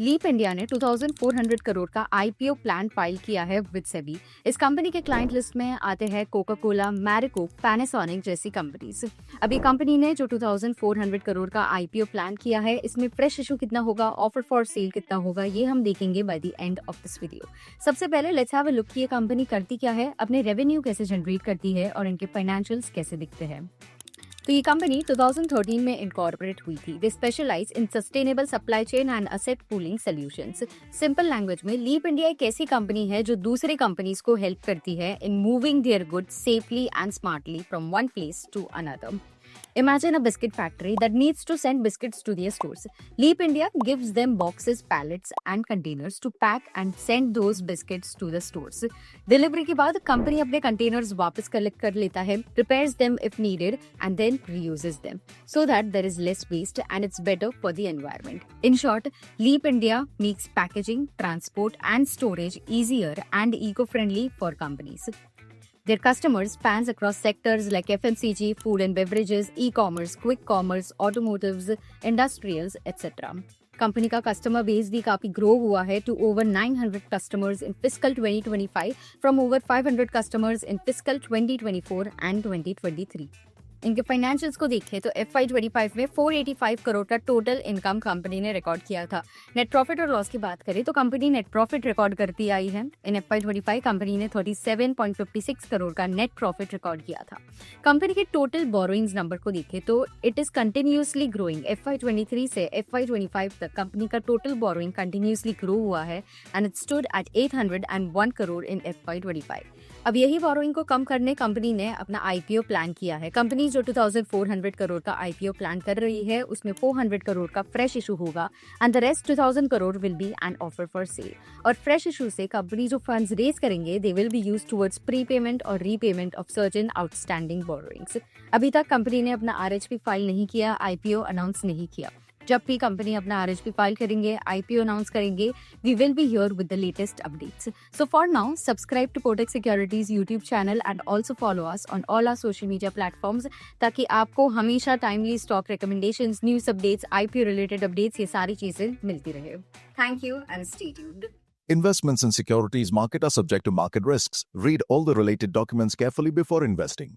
Leap India ने 2400 करोड़ का IPO plan file किया है विद सेबी। इस कंपनी के क्लाइंट लिस्ट में आते हैं कोका कोला, मैरिको, पैनासोनिक जैसी कंपनीज। अभी कंपनी ने जो 2400 करोड़ का आईपीओ प्लान किया है, इसमें फ्रेश इशू कितना होगा, ऑफर फॉर सेल कितना होगा, ये हम देखेंगे by the end of this video. सबसे पहले लेट्स हैव अ लुक कि ये कंपनी करती क्या है, अपने रेवेन्यू कैसे जनरेट करती है और इनके फाइनेंशियल्स कैसे दिखते हैं। तो ये कंपनी 2013 में इनकॉर्पोरेट हुई थी। They specialize in sustainable supply chain and asset pooling solutions. Simple language में लीप इंडिया एक ऐसी कंपनी है जो दूसरे कंपनीज को हेल्प करती है in moving their goods safely and smartly from one place to another. Imagine a biscuit factory that needs to send biscuits to their stores. Leap India gives them boxes, pallets, and containers to pack and send those biscuits to the stores. Delivery के बाद company अपने containers वापस collect कर लेता है, prepares them if needed, and then reuses them so that there is less waste and it's better for the environment. In short, Leap India makes packaging, transport, and storage easier and eco-friendly for companies. Their customers spans across sectors like FMCG, food and beverages, e-commerce, quick commerce, automotives, industrials, etc. Company का customer base भी काफी grow हुआ है to over 900 customers in fiscal 2025 from over 500 customers in fiscal 2024 and 2023। इनके financials को देखें तो FY25 में 485 करोड़ का टोटल इनकम कंपनी ने रिकॉर्ड किया था। नेट प्रॉफिट और लॉस की बात करें तो कंपनी नेट प्रॉफिट रिकॉर्ड करती आई है। इन FY25 कंपनी ने 37.56 करोड़ का नेट प्रॉफिट रिकॉर्ड किया था। कंपनी के टोटल बोरोइंग्स नंबर को देखें तो it is continuously growing. FY23 से FY25 तक कंपनी का टोटल बोरोइंग कंटिन्यूसली ग्रो हुआ है and it stood at 801 crore in FY25। अब यही बोरोइंग को कम करने कंपनी ने अपना आईपीओ प्लान किया है। कंपनी जो 2400 करोड़ का आईपीओ प्लान कर रही है, उसमें 400 करोड़ का फ्रेश इशू होगा and the rest 2000 crore will be an offer for sale. और फ्रेश इशू से कंपनी जो फंड्स रेज करेंगे they will be used towards prepayment और repayment of certain outstanding borrowings. अभी तक कंपनी ने अपना आरएचपी फाइल नहीं किया, आईपीओ अनाउंस नहीं किया। जब भी कंपनी अपना आरएचपी फाइल करेंगे, आईपीओ अनाउंस करेंगे, we will be here with the latest updates. So for now subscribe to Kotak securities YouTube channel and also follow us on all our social media platforms, ताकि आपको हमेशा timely stock recommendations, news updates, IPO related updates, ये सारी चीजें मिलती रहे। Thank you and stay tuned. Investments in securities market are subject to market risks. Read all the related documents carefully before investing.